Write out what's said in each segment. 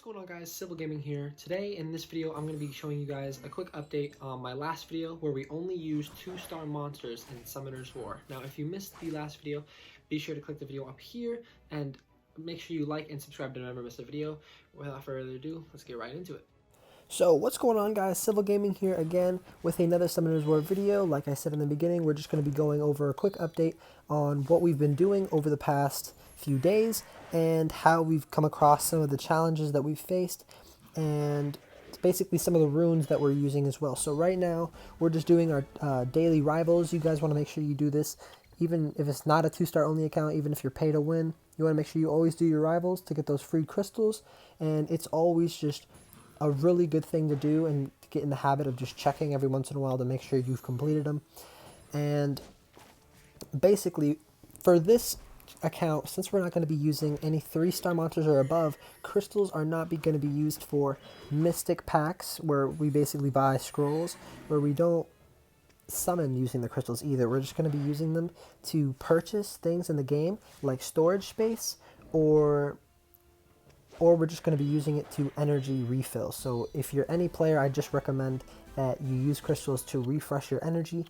going on, guys? Civil Gaming here. Today in this video I'm going to be showing you guys a quick update on my last video where we only used 2-star monsters in Summoner's War. Now if you missed the last video, be sure to click the video up here and make sure you like and subscribe to never miss a video. Without further ado, let's get right into it. So what's going on, guys? Civil Gaming here again with another Summoner's War video. Like I said in the beginning, we're just going to be going over a quick update on what we've been doing over the past few days and how we've come across some of the challenges that we've faced and basically some of the runes that we're using as well. So right now we're just doing our daily rivals. You guys want to make sure you do this even if it's not a 2-star only account, even if you're pay to win. You want to make sure you always do your rivals to get those free crystals, and it's always just a really good thing to do and to get in the habit of just checking every once in a while to make sure you've completed them. And basically for this account, since we're not going to be using any 3-star monsters or above, crystals are not going to be used for mystic packs where we basically buy scrolls, where we don't summon using the crystals either. We're just going to be using them to purchase things in the game like storage space, or we're just going to be using it to energy refill. So if you're any player, I just recommend that you use crystals to refresh your energy.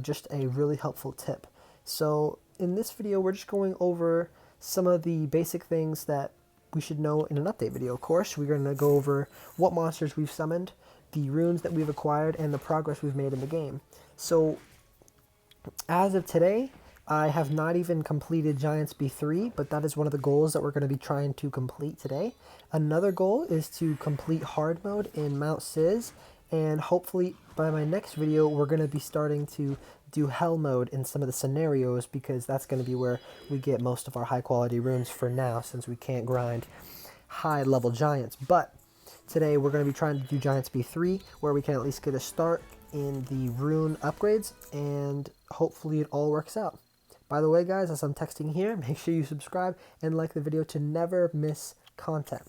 Just a really helpful tip. So in this video, we're just going over some of the basic things that we should know in an update video. Of course, we're going to go over what monsters we've summoned, the runes that we've acquired, and the progress we've made in the game. So as of today, I have not even completed Giants B3, but that is one of the goals that we're going to be trying to complete today. Another goal is to complete hard mode in Mount Sis, and hopefully by my next video we're going to be starting to do hell mode in some of the scenarios, because that's going to be where we get most of our high quality runes for now, since we can't grind high level giants. But today we're going to be trying to do Giants B3, where we can at least get a start in the rune upgrades, and hopefully it all works out. By the way, guys, as I'm texting here, make sure you subscribe and like the video to never miss content.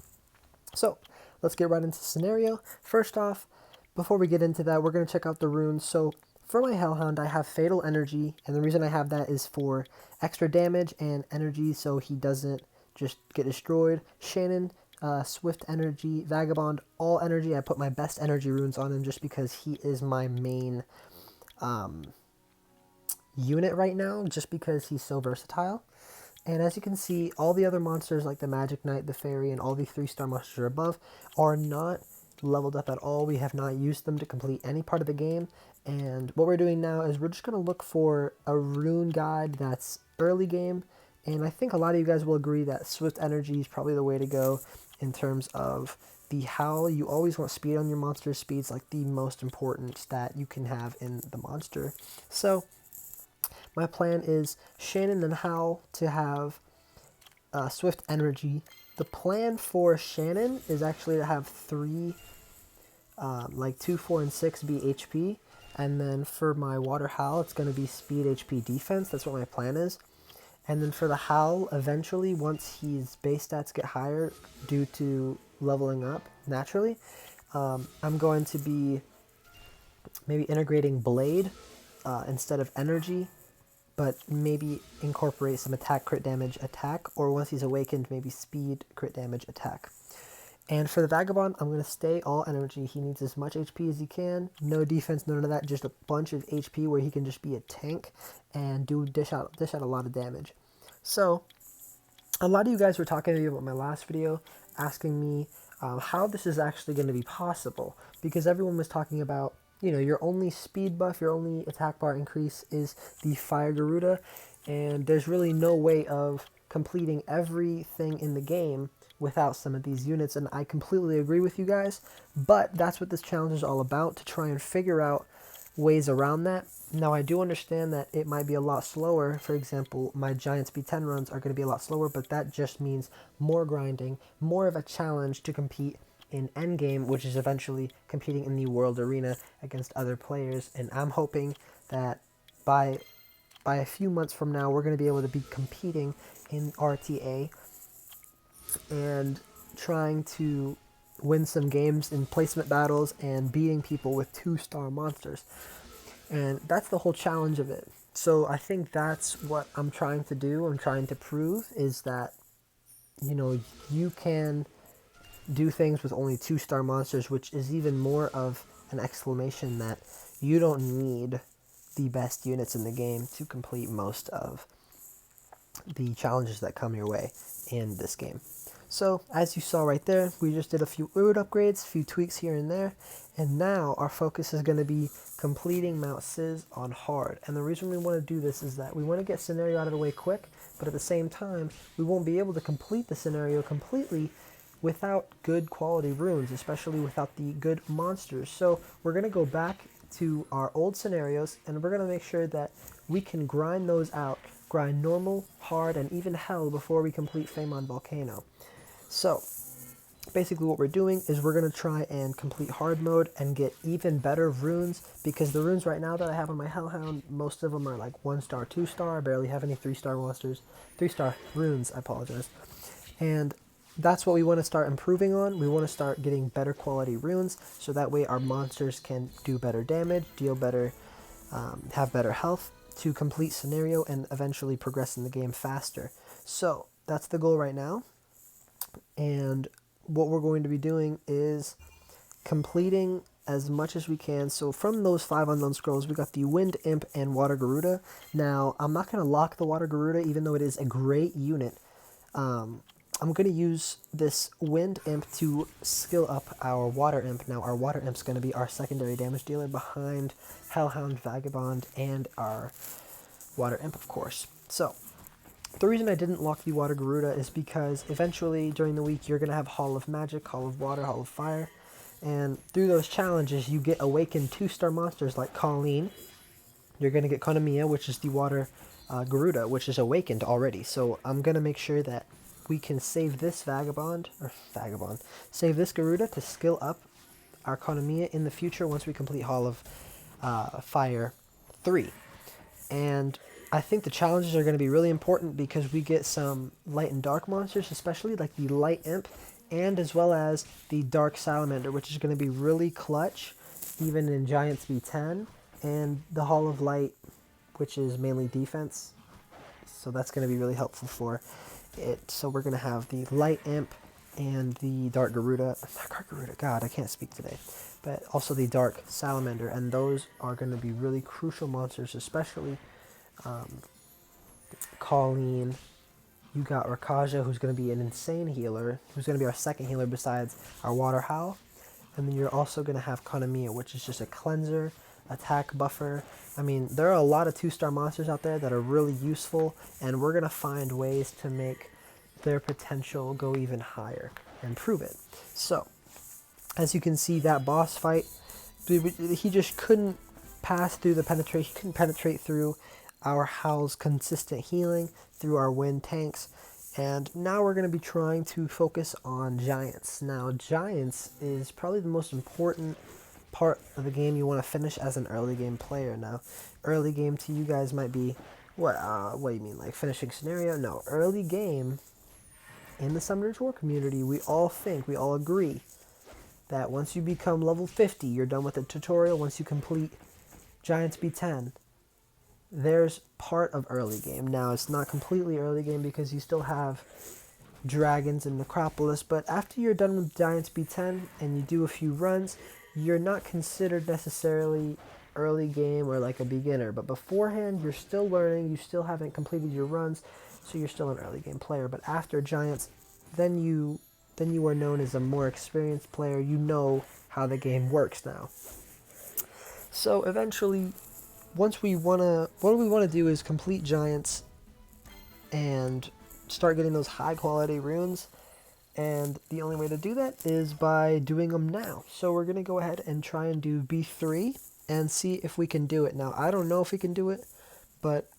So let's get right into the scenario. First off, before we get into that, we're going to check out the runes. So for my Hellhound, I have Fatal Energy, and the reason I have that is for extra damage and energy so he doesn't just get destroyed. Shannon, Swift Energy, Vagabond, all energy. I put my best energy runes on him just because he is my main unit right now, just because he's so versatile. And as you can see, all the other monsters like the Magic Knight, the Fairy, and all the 3-star monsters or above are not leveled up at all. We have not used them to complete any part of the game. And what we're doing now is we're just going to look for a rune guide that's early game. And I think a lot of you guys will agree that Swift Energy is probably the way to go in terms of the howl. You always want speed on your monster. Speed's like the most important stat you can have in the monster. So my plan is Shannon and Howl to have Swift Energy. The plan for Shannon is actually to have 3, like 2, 4, and 6 be HP. And then for my Water Howl, it's going to be Speed, HP, Defense. That's what my plan is. And then for the Howl, eventually, once his base stats get higher due to leveling up naturally, I'm going to be maybe integrating Blade instead of Energy, but maybe incorporate some attack, crit damage, attack, or once he's awakened, maybe speed, crit damage, attack. And for the Vagabond, I'm going to stay all energy. He needs as much HP as he can. No defense, none of that, just a bunch of HP where he can just be a tank and dish out a lot of damage. So a lot of you guys were talking to me about my last video, asking me how this is actually going to be possible, because everyone was talking about, you know, your only speed buff, your only attack bar increase is the Fire Garuda, and there's really no way of completing everything in the game without some of these units, and I completely agree with you guys, but that's what this challenge is all about, to try and figure out ways around that. Now, I do understand that it might be a lot slower. For example, my Giants B10 runs are going to be a lot slower, but that just means more grinding, more of a challenge to compete in endgame, which is eventually competing in the world arena against other players. And I'm hoping that by a few months from now, we're going to be able to be competing in RTA and trying to win some games in placement battles and beating people with 2-star monsters. And that's the whole challenge of it. So I think that's what I'm trying to do. I'm trying to prove is that, you know, you can do things with only 2-star monsters, which is even more of an exclamation that you don't need the best units in the game to complete most of the challenges that come your way in this game. So, as you saw right there, we just did a few root upgrades, a few tweaks here and there, and now our focus is going to be completing Mount Sis on hard. And the reason we want to do this is that we want to get scenario out of the way quick, but at the same time, we won't be able to complete the scenario completely without good quality runes, especially without the good monsters. So we're going to go back to our old scenarios, and we're going to make sure that we can grind those out, grind normal, hard, and even hell before we complete Fame on Volcano. So basically what we're doing is we're going to try and complete hard mode and get even better runes, because the runes right now that I have on my Hellhound, most of them are like 1-star, 2-star. I barely have any 3-star monsters, 3-star runes, I apologize. And that's what we want to start improving on. We want to start getting better quality runes, so that way our monsters can do better damage, deal better, have better health to complete scenario, and eventually progress in the game faster. So that's the goal right now. And what we're going to be doing is completing as much as we can. So from those 5 unknown scrolls, we got the Wind Imp and Water Garuda. Now, I'm not going to lock the Water Garuda, even though it is a great unit. I'm going to use this Wind Imp to skill up our Water Imp. Now, our Water Imp's going to be our secondary damage dealer behind Hellhound, Vagabond, and our Water Imp, of course. So, the reason I didn't lock the Water Garuda is because eventually during the week you're going to have Hall of Magic, Hall of Water, Hall of Fire, and through those challenges you get awakened 2-star monsters like Colleen. You're going to get Konamiya, which is the Water Garuda, which is awakened already. So I'm going to make sure that we can save this save this Garuda to skill up our Konamiya in the future once we complete Hall of Fire 3. And I think the challenges are going to be really important because we get some light and dark monsters, especially like the Light Imp, and as well as the Dark Salamander, which is going to be really clutch, even in Giants V10, and the Hall of Light, which is mainly defense. So that's going to be really helpful for it. So we're going to have the Light Imp and the Dark Garuda. God, I can't speak today. But also the Dark Salamander, and those are going to be really crucial monsters, especially Colleen. You got Rakaja, who's going to be an insane healer, who's going to be our second healer besides our Water Howl. And then you're also going to have Konamiya, which is just a cleanser, attack buffer. I mean, there are a lot of 2-star monsters out there that are really useful, and we're going to find ways to make their potential go even higher and prove it. So, as you can see, that boss fight, he just couldn't pass through the penetration, he couldn't penetrate through our Howl's consistent healing, through our wind tanks, and now we're going to be trying to focus on Giants. Now, Giants is probably the most important part of the game you want to finish as an early game player. Now, early game to you guys might be, what do you mean, like finishing scenario? No, early game in the Summoner's War community, we all agree that once you become level 50, you're done with the tutorial. Once you complete Giants B10, there's part of early game. Now, it's not completely early game because you still have dragons and Necropolis, but after you're done with Giants B10 and you do a few runs, you're not considered necessarily early game or like a beginner, but beforehand you're still learning, you still haven't completed your runs, so you're still an early game player. But after Giants, then you are known as a more experienced player. You know how the game works now. So eventually, what we want to do is complete Giants and start getting those high quality runes, and the only way to do that is by doing them now. So we're going to go ahead and try and do B3 and see if we can do it. Now, I don't know if we can do it, but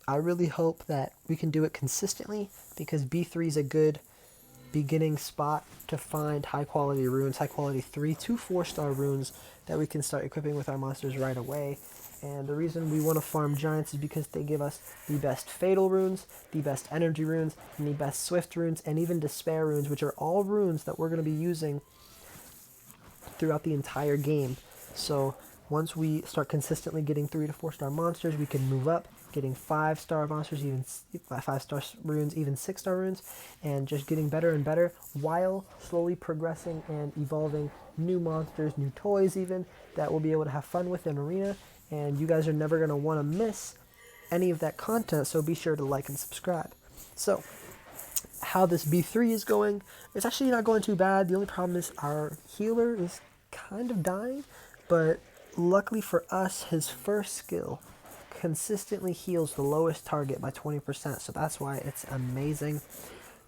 I really hope that we can do it consistently, because B3 is a good beginning spot to find high quality runes, high quality 3 to 4-star runes that we can start equipping with our monsters right away. And the reason we want to farm Giants is because they give us the best Fatal runes, the best Energy runes, and the best Swift runes, and even Despair runes, which are all runes that we're going to be using throughout the entire game. So Once we start consistently getting 3 to 4 star monsters, we can move up, getting 5-star monsters, even 5-star runes, even 6-star runes, and just getting better and better while slowly progressing and evolving new monsters, new toys even, that we'll be able to have fun with in Arena. And you guys are never going to want to miss any of that content, so be sure to like and subscribe. So, how this B3 is going, it's actually not going too bad. The only problem is our healer is kind of dying, but luckily for us, his first skill consistently heals the lowest target by 20%, so that's why it's amazing.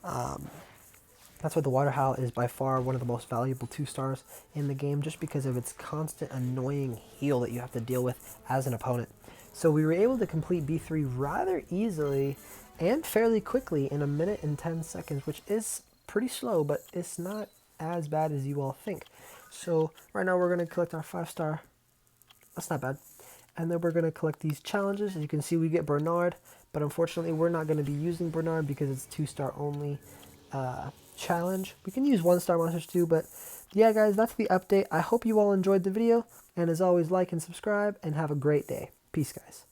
That's why the Water Howl is by far one of the most valuable 2-stars in the game, just because of its constant annoying heal that you have to deal with as an opponent. So we were able to complete B3 rather easily and fairly quickly in 1 minute and 10 seconds, which is pretty slow, but it's not as bad as you all think. So right now we're going to collect our 5-star. That's not bad. And then we're going to collect these challenges. As you can see, we get Bernard, but unfortunately we're not going to be using Bernard because it's 2-star only challenge. We can use 1-star monsters too, but yeah guys, that's the update. I hope you all enjoyed the video, and as always, like and subscribe, and have a great day. Peace guys.